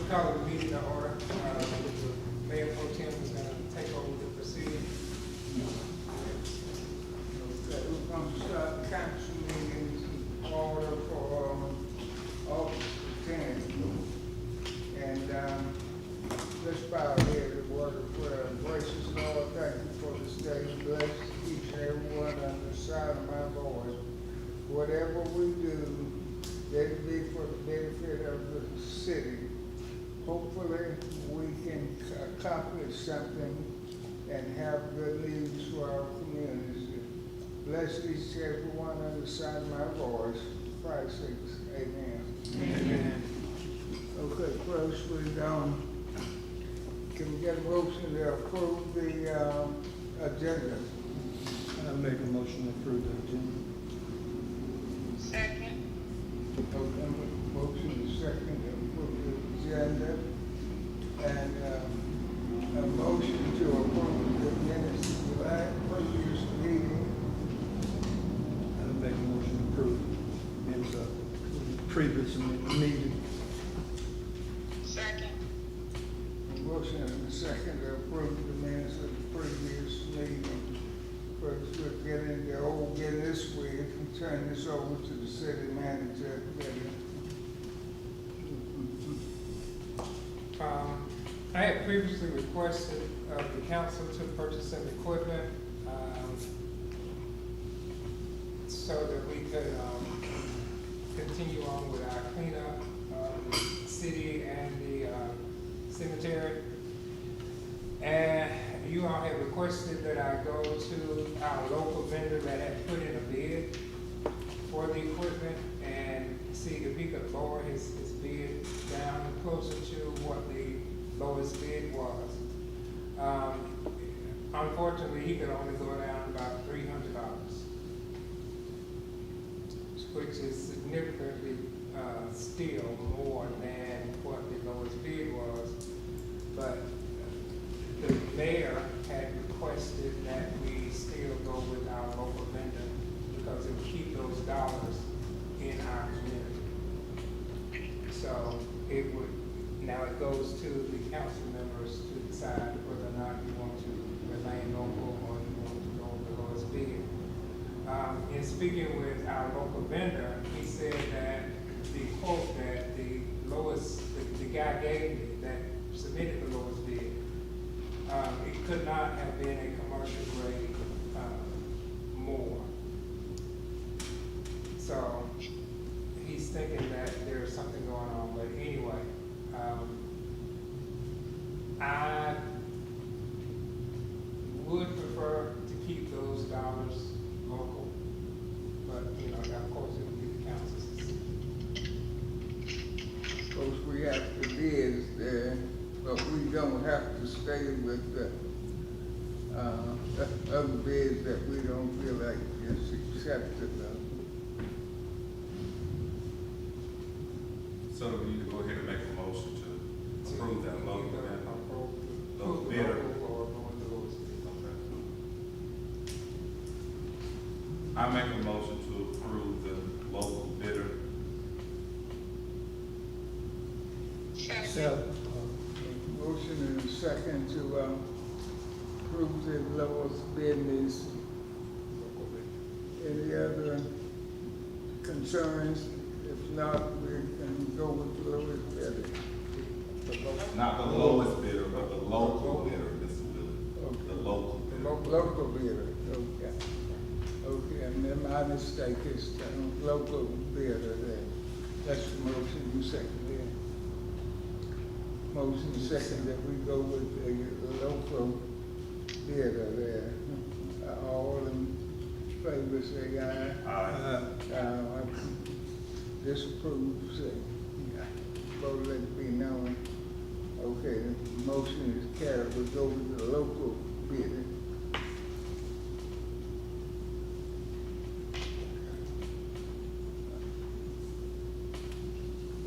call the meeting to order. The Mayor Pro Tem is going to take over the proceeding. Okay, we're going to start council meetings in order for August the 10th. And let's bow our head in word of prayer. Gracious Lord, thank you for this day. Bless each and every one on the side of my voice. Whatever we do, let it be for the benefit of the city. Hopefully, we can accomplish something and have good news for our communities. Bless each and every one on the side of my voice. For Christ's sake, amen. Amen. Okay, first can we get a motion to approve the agenda? I make a motion to approve the agenda. Second. Okay, motion is second to approve the agenda. And a motion to approve the minutes of the last previous meeting. I make a motion to approve minutes of the previous meeting. Second. A motion and a second to approve the minutes of the previous meeting. First, we'll get into old business. We can turn this over to the city manager. I had previously requested of the council to purchase some equipment so that we could continue on with our cleanup of the city and the cemetery. And you all have requested that I go to our local vendor that had put in a bid for the equipment and see if he could lower his bid down closer to what the lowest bid was. Unfortunately, he could only go down about $300, which is significantly still more than what the lowest bid was. But the mayor had requested that we still go with our local vendor because it would keep those dollars in our community. So it would, now it goes to the council members to decide whether or not you want to remain local or you want to go with the lowest bid. In speaking with our local vendor, he said that the quote that the lowest, the guy gave me that submitted the lowest bid, it could not have been a commercial grade more. So he's thinking that there's something going on, but anyway, I would prefer to keep those dollars local, but you know, of course it would be the council's decision. Of course, we have the bids there, but we don't have to stay with the other bids that we don't feel like is accepted. So we need to go ahead and make a motion to approve that local bidder. Local Bidder. or going the lowest bid. Okay. I make a motion to approve the local bidder. So, Motion and a second to approve the lowest business. Any other concerns? If not, we can go with the lowest bidder. Not the lowest bidder, but the local bidder, Mr. Willie. Okay. The local The bidder. local bidder, okay. Okay, and then my mistake is local bidder there. That's the motion, you second there. Motion second that we go with the local bidder there. All in favor say aye. Aye. Disapprove, say, vote let it be known. Okay, the motion is carried, we go with the local bidder.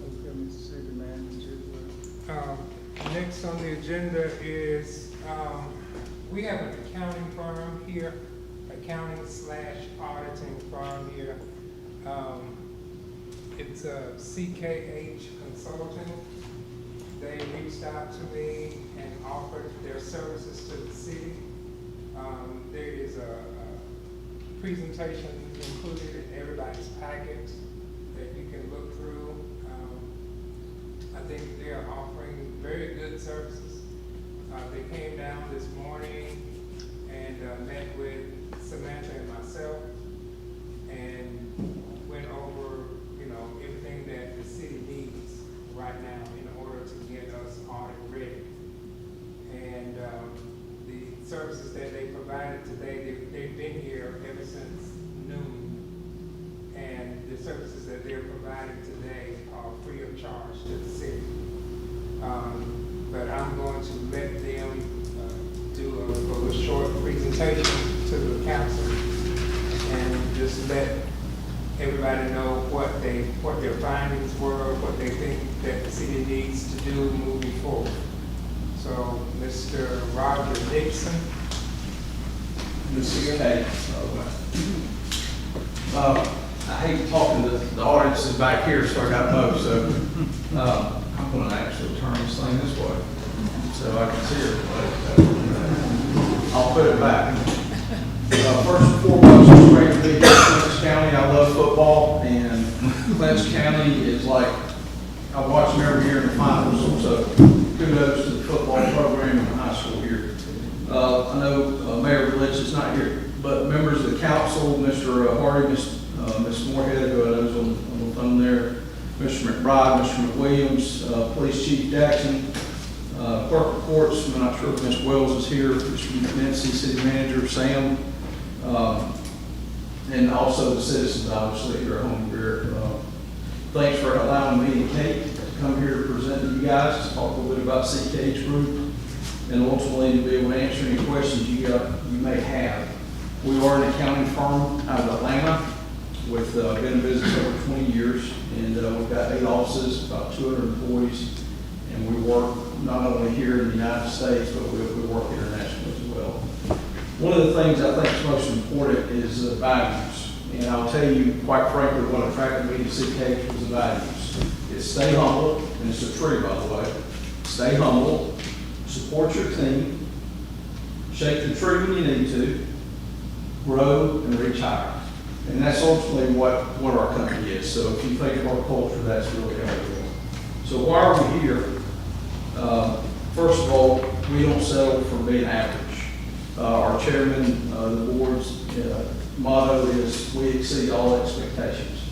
Okay, Mr. City Manager. Next on the agenda is, we have an accounting firm here, accounting/auditing firm here. It's a CKH Consulting. they reached out to me and offered their services to the city. There is a presentation included in everybody's packet that you can look through. I think they are offering very good services. They came down this morning and met with Samantha and myself and went over, everything that the city needs right now in order to get us audit ready. And the services that they provided today, they've been here ever since noon. And the services that they're providing today are free of charge to the city. But I'm going to let them do a short presentation to the council and just let everybody know what their findings were, what they think that the city needs to do moving forward. So, Mr. Roger Nixon. Mrs. Kate. I hate talking to the audiences back here, so I got most, so I'm going to actually turn this thing this way so I can see everybody. I'll put it back. First and foremost, it's great to be here in Clinch County. I love football, and Clinch County is like, I watch them every year in the finals, so kudos to the football program in the high school here. I know Mayor Blitz is not here, but members of the council, Mr. Hardy, Ms. Moorhead, who I know is on the phone there, Mr. McBride, Mr. McWilliams, Police Chief Jackson, Clerk of Courts, I'm not sure if Ms. Wells is here, Mr. Nancy, City Manager, Sam, and also the citizens, obviously, here at Homerville. Thanks for allowing me and Kate to come here to present to you guys, to talk a little bit about CKH Group, and ultimately to be able to answer any questions you may have. We are an accounting firm out of Atlanta with been in business over 20 years, and we've got 8 offices, about 200 employees, and we work not only here in the United States, but we work internationally as well. One of the things I think is most important is values, and I'll tell you, quite frankly, what attracted me to CKH was the values. It's stay humble, and it's a tree, by the way. Stay humble, support your team, shake the tree when you need to, grow and reach higher. And that's ultimately what our company is. So if you think of our culture, that's really how we are. So why are we here? First of all, we don't settle for being average. Our chairman, the board's motto is, we exceed all expectations.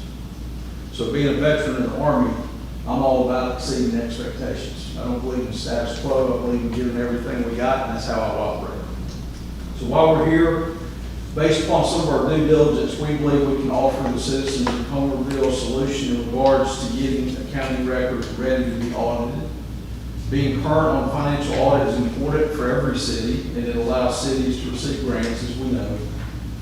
So being a veteran in the Army, I'm all about exceeding expectations. I don't believe in status quo. I believe in giving everything we got, and that's how I operate. So while we're here, based upon some of our due diligence, we believe we can offer the citizens of Homerville a solution in regards to getting accounting records ready to be audited. Being current on financial audit is important for every city, and it allows cities to receive grants, as we know.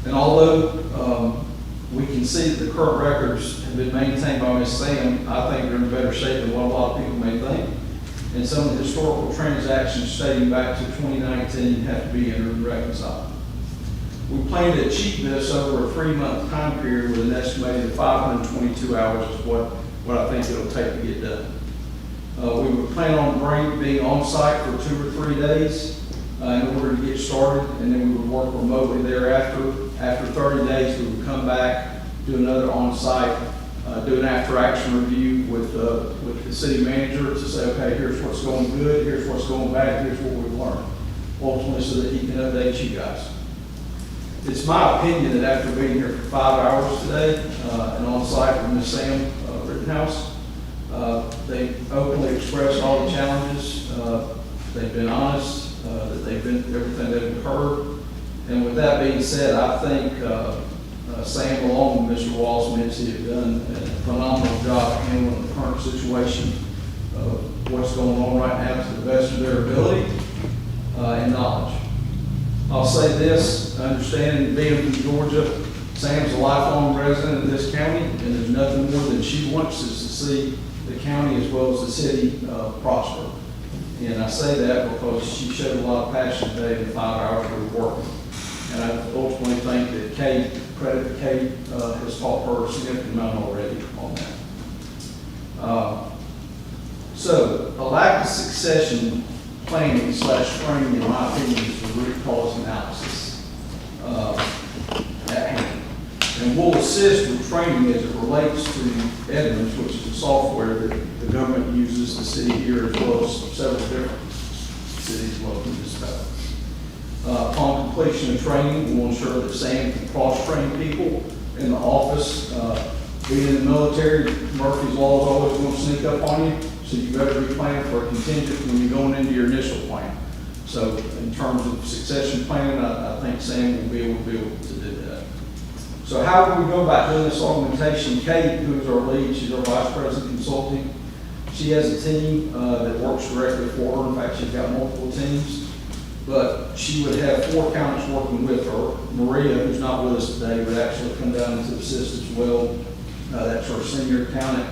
And although we can see that the current records have been maintained by Ms. Sam, I think they're in better shape than what a lot of people may think. And some of the historical transactions dating back to 2019 have to be entered and reconciled. We plan to achieve this over a 3-month time period with an estimated 522 hours is what I think it'll take to get done. We would plan on being on site for 2 or 3 days in order to get started, and then we would work remotely thereafter. After 30 days, we would come back, do another on site, do an after action review with the city manager to say, okay, here's what's going good, here's what's going bad, here's what we've learned, ultimately so that he can update you guys. It's my opinion that after being here for 5 hours today and on site with Ms. Sam Rittenhouse, they've openly expressed all the challenges. They've been honest. That they've been everything they've heard. And with that being said, I think Sam, along with Mr. Wallace and Mitzi, have done a phenomenal job handling the current situation of what's going on right now to the best of their ability and knowledge. I'll say this, understanding being from Georgia, Sam's a lifelong resident of this county, and there's nothing more than she wants is to see the county as well as the city prosper. And I say that because she showed a lot of passion today in the 5 hours we were working. And I ultimately think that credit to Kate has taught her a significant amount already on that. So, a lack lack of succession planning / training, in my opinion, is the root cause analysis at hand. And we'll assist with training as it relates to Edmunds, which is the software that the government uses, the city here, as well as several different cities, local municipalities. Upon completion of training, we'll ensure that Sam can cross-train people in the office. Being in the military, Murphy's Law is always going to sneak up on you, so you better be planning for a contingent when you're going into your initial plan. So in terms of succession planning, I think Sam will be able to do that. So how do we go about doing this augmentation? Kate, who's our lead, she's our vice president consulting. She has a team that works directly for her. In fact, she's got multiple teams. But she would have 4 accountants working with her. Maria, who's not with us today, would actually come down to assist as well. That's our senior accountant.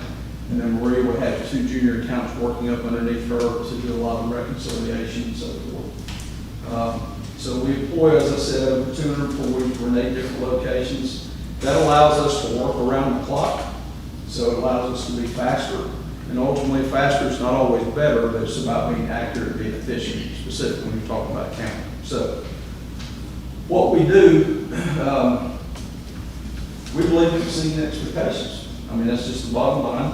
And then Maria would have 2 junior accountants working up underneath her to do a lot of reconciliation and so forth. So we employ, as I said, over 200 employees. We're in 8 different locations. That allows us to work around the clock. So it allows us to be faster. And ultimately, faster is not always better, but it's about being accurate and being efficient, specifically when you're talking about accounting. So what we do, we believe in exceeding expectations. I mean, that's just the bottom line.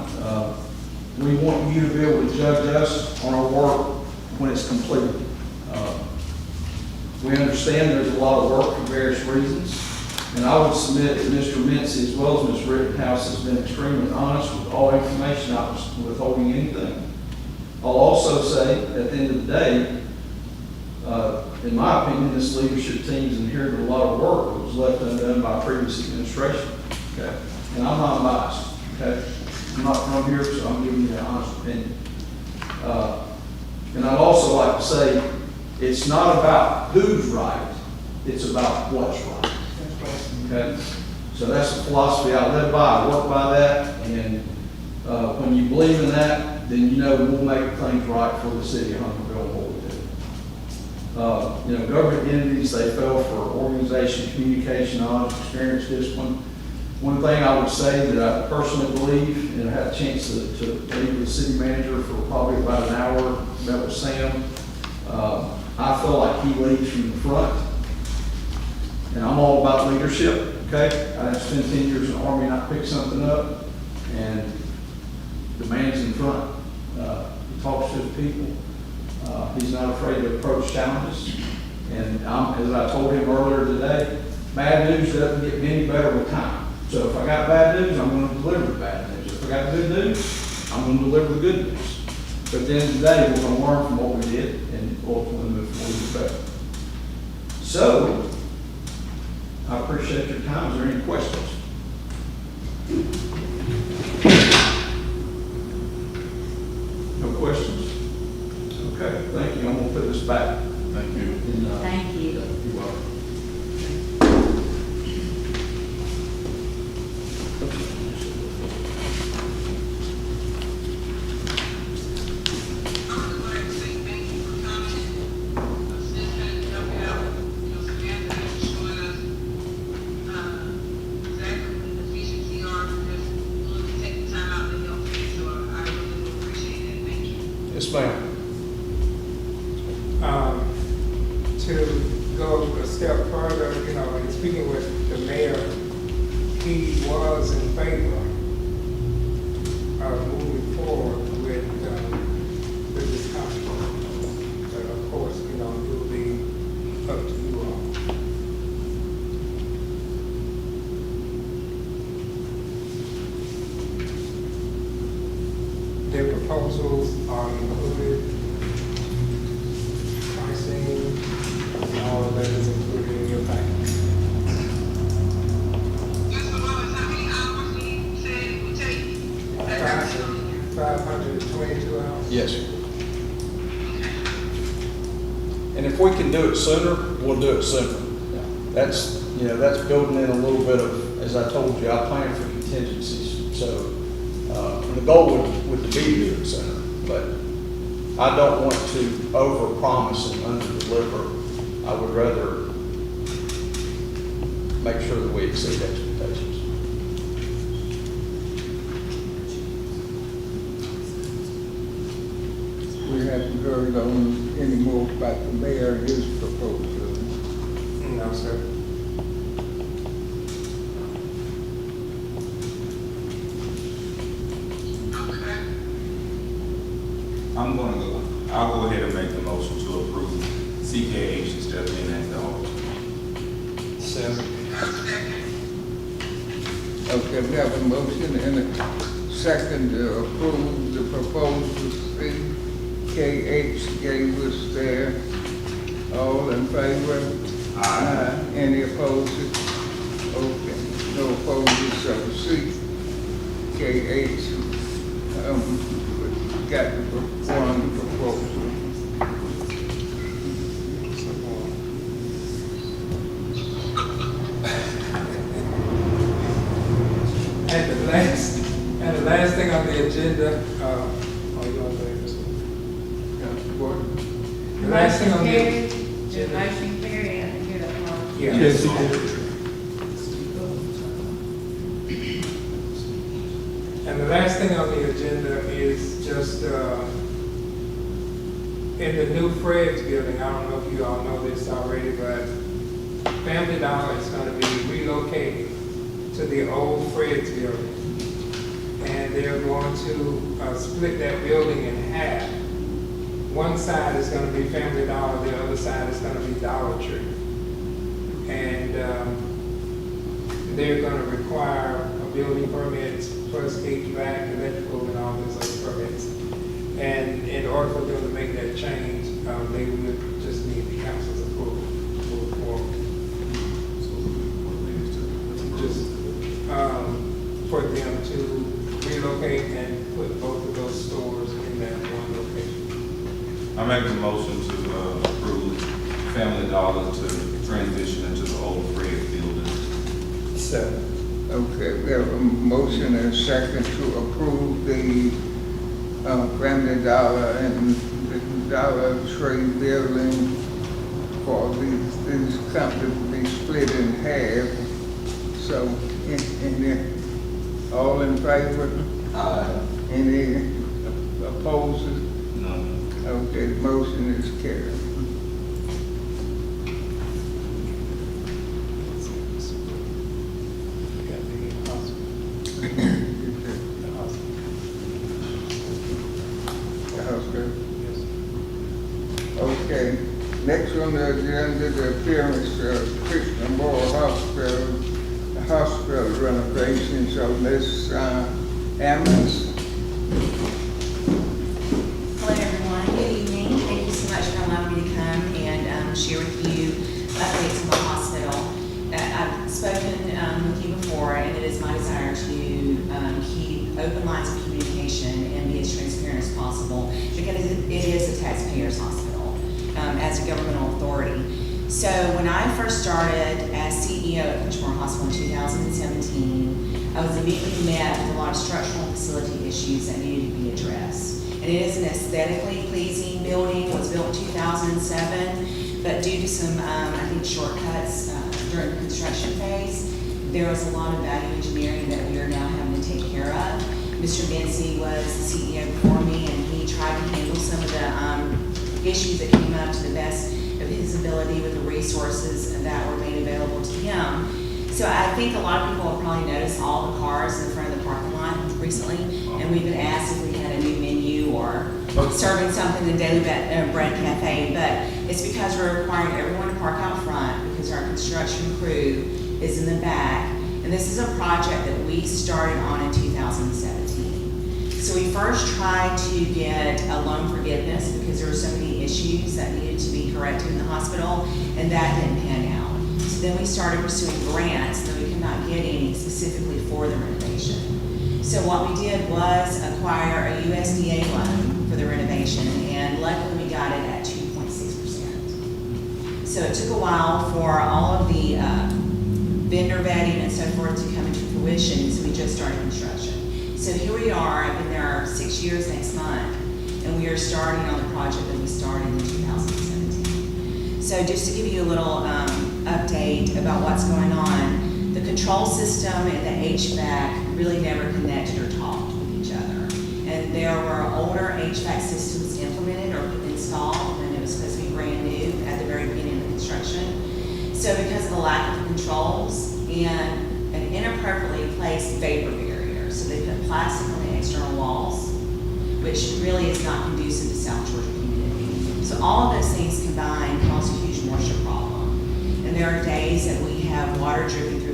We want you to be able to judge us on our work when it's completed. We understand there's a lot of work for various reasons. And I would submit that Mr. Mincy, as well as Ms. Rittenhouse, has been extremely honest with all information, not withholding anything. I'll also say, at the end of the day, in my opinion, this leadership team's inherited a lot of work that was left undone by previous administration. Okay? And I'm not biased. Okay? I'm not from here, so I'm giving you an honest opinion. And I'd also like to say, it's not about who's right, it's about what's right. Okay? So that's the philosophy I live by, I work by that, and when you believe in that, then you know we'll make things right for the city of Homerville and what we do. Government entities, they fail for organization, communication, knowledge, experience, discipline. One thing I would say that I personally believe, and I had a chance to meet with the city manager for probably about an hour, met with Sam. I feel like he leads from the front. And I'm all about leadership, okay? I spent 10 years in the Army and I picked something up, and the man's in front. He talks to the people. He's not afraid to approach challenges. And as I told him earlier today, bad news doesn't get any better with time. So if I got bad news, I'm going to deliver the bad news. If I got good news, I'm going to deliver the good news. But at the end of the day, we're going to learn from what we did and ultimately move forward better. So, I appreciate your time. Is there any questions? No questions? Okay, thank you. I'm going to put this back. Thank you. Thank you. You're welcome. Yes, ma'am. To go a step further, in speaking with the mayor, he was in favor of moving forward with this contract. But of course, it will be up to you all. Their proposals are included, pricing, all of that is included in your package. Mr. Wallace, how many hours did you say it would take? 522 hours? Yes, sir. And if we can do it sooner, we'll do it sooner. That's building in a little bit of, as I told you, I plan for contingencies. So the goal would be to do it sooner, but I don't want to overpromise and underdeliver. I would rather make sure that we exceed expectations. We haven't heard on any more about the mayor and his proposal. No, sir. Okay. I'll go ahead and make the motion to approve CKH instead of being as the alternate. Seven. Okay, we have a motion and a second to approve the proposal CKH gave us there. All in favor? Aye. Any opposed? Okay, no opposed, so CKH, got the one proposal. And the last thing on the agenda, oh, you want to say this one? Council Gordon? The last thing on the Motion agenda. carried, I can hear that one. Yeah. Yes, he did. And the last thing on the agenda is just, in the new Fred's building, I don't know if you all know this already, but Family Dollar is gonna be relocated to the old Fred's building. And they're going to, split that building in half. One side is gonna be Family Dollar, the other side is gonna be Dollar Tree. And, they're gonna require a building permits plus HVAC, electrical, and all those other permits. And in order for them to make that change, they would just need the council's approval to move forward. Just, for them to relocate and put both of those stores in that one location. I make the motion to approve Family Dollar to transition into the old Fred building. Seven. Okay, we have a motion and a second to approve the Family Dollar and the Dollar Tree building for these companies to be split in half. So, all in favor? Aye. Any opposed? None. Okay, the motion is carried. Okay, next on the agenda, the appearance of Christian Memorial Hospital, the hospital renovations of Ms. Ammons. Hello, everyone. Good evening. Thank you so much for allowing me to come and share with you updates on the hospital. I've spoken with you before, and it is my desire to keep open lines of communication and be as transparent as possible because it is a taxpayer's hospital as a governmental authority. So when I first started as CEO at Benchmore Hospital in 2017, I was immediately met with a lot of structural and facility issues that needed to be addressed. And it is an aesthetically pleasing building. It was built in 2007, but due to some, I think, shortcuts during the construction phase, there was a lot of value engineering that we are now having to take care of. Mr. Benzie was the CEO before me, and he tried to handle some of the issues that came up to the best of his ability with the resources that were made available to him. So I think a lot of people have probably noticed all the cars in front of the parking lot recently, and we've been asked if we had a new menu or serving something in Daily Bread Cafe, but it's because we're requiring everyone to park out front because our construction crew is in the back. And this is a project that we started on in 2017. So we first tried to get a loan forgiveness because there were so many issues that needed to be corrected in the hospital, and that didn't pan out. So then we started pursuing grants that we could not get any specifically for the renovation. So what we did was acquire a USDA loan for the renovation, and luckily we got it at 2.6%. So it took a while for all of the vendor vetting and so forth to come into fruition, so we just started construction. So here we are, I've been there 6 years next month, and we are starting on the project that we started in 2017. So just to give you a little update about what's going on, the control system and the HVAC really never connected or talked with each other. And there were older HVAC systems implemented or installed when it was supposed to be brand new at the very beginning of the construction. So because of the lack of controls and an inappropriately placed vapor barrier, so they put plastic on the external walls, which really is not conducive to South Georgia community. So all of those things combined cause a huge moisture problem. And there are days that we have water dripping through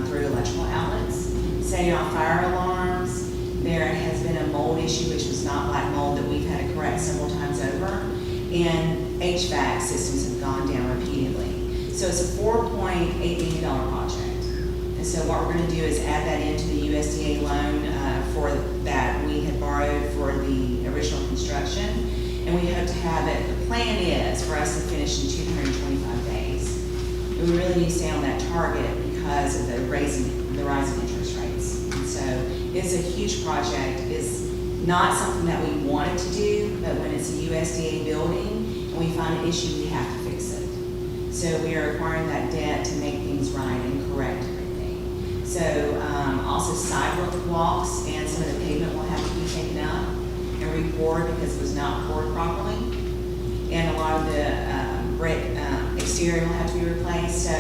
through electrical outlets, setting off fire alarms. There has been a mold issue, which was not black mold, that we've had to correct several times over. And HVAC systems have gone down repeatedly. So it's a $4.8 million project. And so what we're going to do is add that into the USDA loan for that we had borrowed for the original construction. And we hope to have it, the plan is for us to finish in 225 days. And we really need to stay on that target because of the rising interest rates. And so it's a huge project. It's not something that we wanted to do, but when it's a USDA building and we find an issue, we have to fix it. So we are acquiring that debt to make things right and correct everything. So also sidewalk walks and some of the pavement will have to be taken up and re-poured because it was not poured properly. And a lot of the brick exterior will have to be replaced. So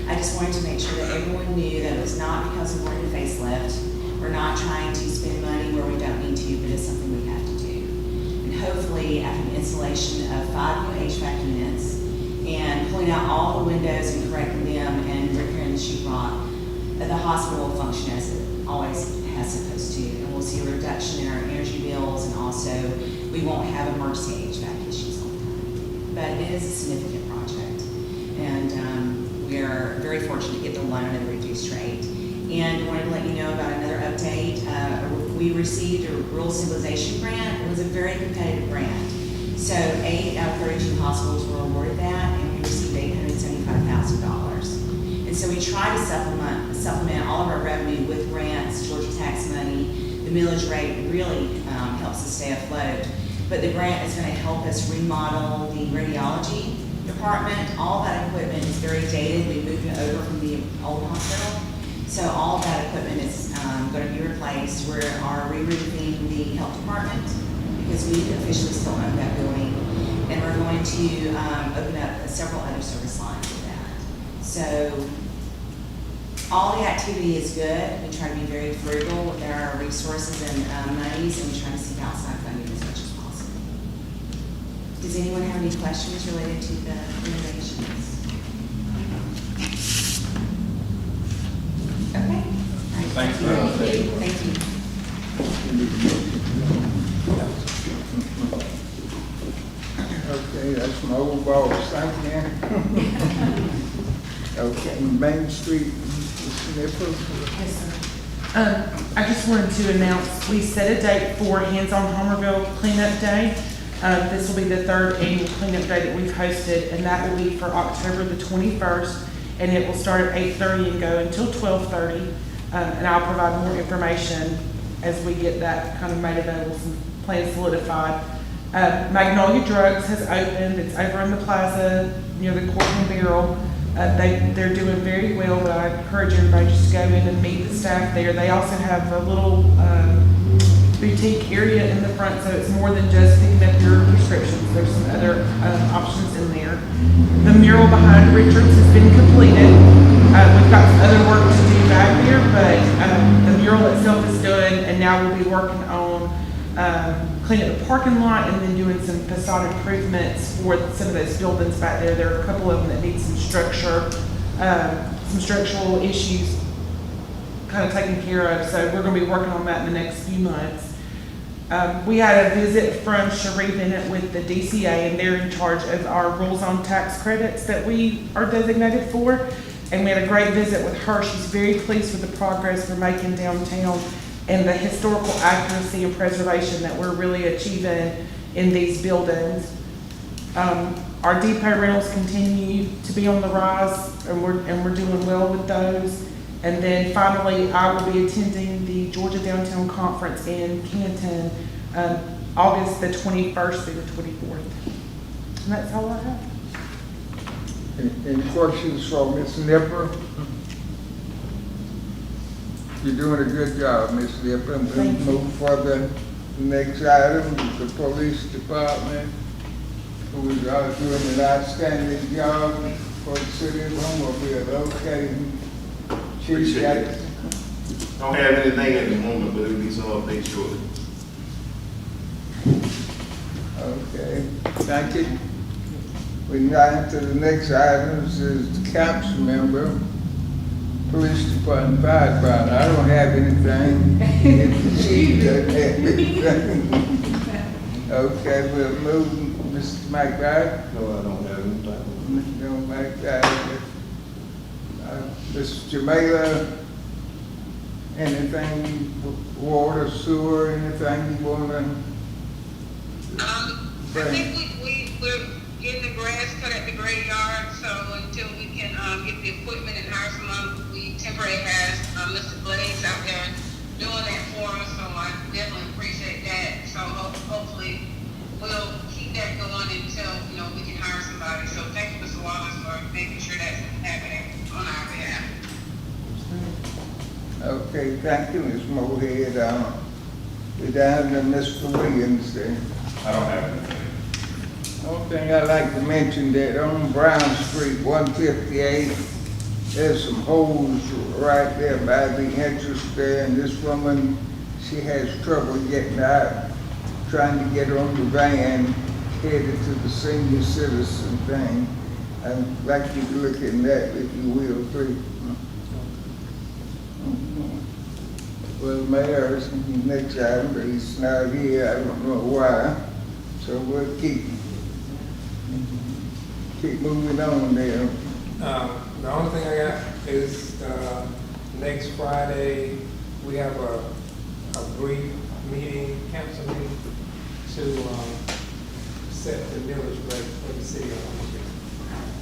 I just wanted to make sure that everyone knew that it was not because we're doing a facelift. We're not trying to spend money where we don't need to, but it's something we have to do. And hopefully after the installation of 5 new HVAC units and pulling out all the windows and correcting them and repairing the sheetrock, the hospital will function as it always has supposed to. And we'll see a reduction in our energy bills, and also we won't have emergency HVAC issues all the time. But it is a significant project. And we are very fortunate to get the loan at a reduced rate. And I wanted to let you know about another update. We received a rural civilization grant. It was a very competitive grant. So 8 out of 32 hospitals were awarded that, and we received $875,000. And so we try to supplement all of our revenue with grants, Georgia tax money. The millage rate really helps us stay afloat. But the grant is going to help us remodel the radiology department. All that equipment is very dated. We moved it over from the old hospital. So all of that equipment is going to be replaced. We are re-roofing the health department because we officially still own that building. And we're going to open up several other service lines with that. So all the activity is good. We try to be very frugal with our resources and monies, and we try to seek outside funding as much as possible. Does anyone have any questions related to the renovations? Okay. All right. Thanks, Thank you. Okay, that's my old boss, thank you. Okay, Main Street, Mr. Snipper. Yes, sir. I just wanted to announce, we set a date for Hands on Homerville Cleanup Day. This will be the 3rd annual cleanup day that we've hosted, and that will be for October the 21st, and it will start at 8:30 and go until 12:30. And I'll provide more information as we get that kind of made available, some plans solidified. Magnolia Drugs has opened. It's over in the plaza near the Court and Barrel. They're doing very well, but I encourage everybody just to go in and meet the staff there. They also have a little boutique area in the front, so it's more than just picking up your prescriptions. There's some other options in there. The mural behind Richards has been completed. We've got some other work to do back there, but the mural itself is done, and now we'll be working on cleaning up the parking lot and then doing some facade improvements for some of those buildings back there. There are a couple of them that need some structure, some structural issues kind of taken care of. So we're going to be working on that in the next few months. We had a visit from Cherie Bennett with the DCA, and they're in charge of our rules on tax credits that we are designated for. And we had a great visit with her. She's very pleased with the progress we're making downtown and the historical accuracy and preservation that we're really achieving in these buildings. Our depot rentals continue to be on the rise, and we're doing well with those. And then finally, I will be attending the Georgia Downtown Conference in Canton, August the 21st through the 24th. And that's all I have. Any questions for Ms. Nipper? You're doing a good job, Ms. Nipper. Thank you. Move for the next item, the police department. who is doing an outstanding job for the city of Homerville. Okay. Chief, got it? Don't have anything at the moment, but it'll be some updates shortly. Okay, thank you. We now to the next item, this is the council member, police department, fire department. I don't have anything. She doesn't have anything. Okay, we'll move Mr. McBride. No, I don't have anything. Mr. McBride. Mr. Jamela, anything, water, sewer, anything you wanna? I think we're getting the grass cut at the graveyard, so until we can, get the equipment and hire someone, we temporarily have, Mr. Blaze out there doing that for us, so I definitely appreciate that. So hopefully we'll keep that going until, we can hire somebody. So thank you, Mr. Wallace, for making sure that's happening on our behalf. Okay, thank you, Ms. Moorhead. We're down to Mr. Williams then. I don't have anything. One thing I'd like to mention that on Brown Street, 158, there's some holes right there by the entrance there, and this woman, she has trouble getting out, trying to get on the van headed to the senior citizen thing. I'd like you to look at that if you will, please. Well, Mayor is next item, but he's not here, I don't know why, so we'll keep moving on there. The only thing I got is, next Friday, we have a brief meeting, council meeting, to, set the millage rate for the city of Homerville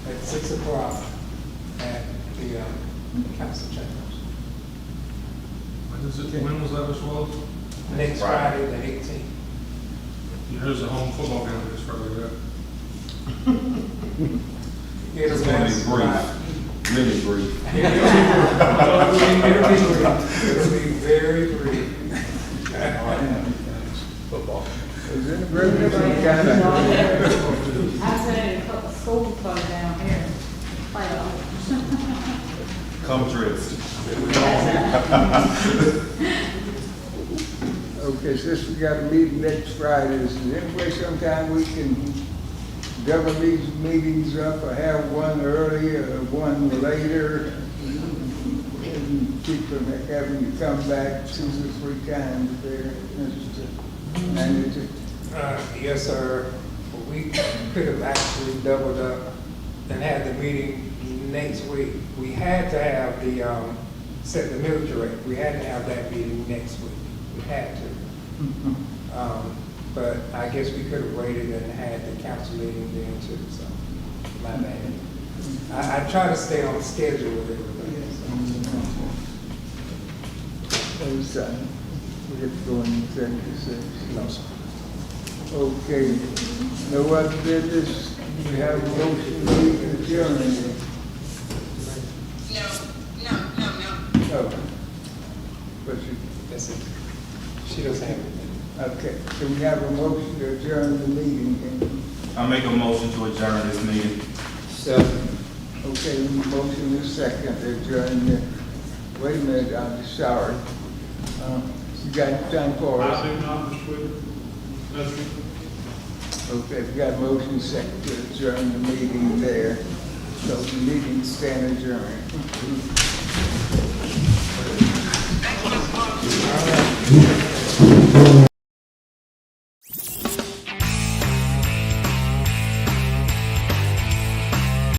at 6 o'clock at the council chambers. When was that, Mr. Wallace? Next Friday, the 18th. There's a home football game this Friday, right? It's gonna be brief, really brief. It'll be very brief. Football. Is it a group of some kind of? I said, put the school club down here. Come dressed. Okay, since we got a meeting next Friday, is there any way sometime we can double these meetings up or have one earlier or one later? And keep them having to come back 2 or 3 times there, Mr. Manager. Yes, sir. We could have actually doubled up and had the meeting next week. We had to have the, set the military rate. We had to have that meeting next week. We had to. But I guess we could have waited and had the council meeting then too, so my bad. I try to stay on schedule with everything. We have to go in executive session. No, sir. Okay, no other business, we have a motion to adjourn. No. But you, That's it. She doesn't have anything. okay, so we have a motion to adjourn the meeting. I make a motion to adjourn this meeting. Okay, motion is second to adjourn the, wait a minute, I'm sorry. You got anything for us? I do not, Mr. Whitaker. Okay, we got a motion second to adjourn the meeting there, so the meeting stand adjourned.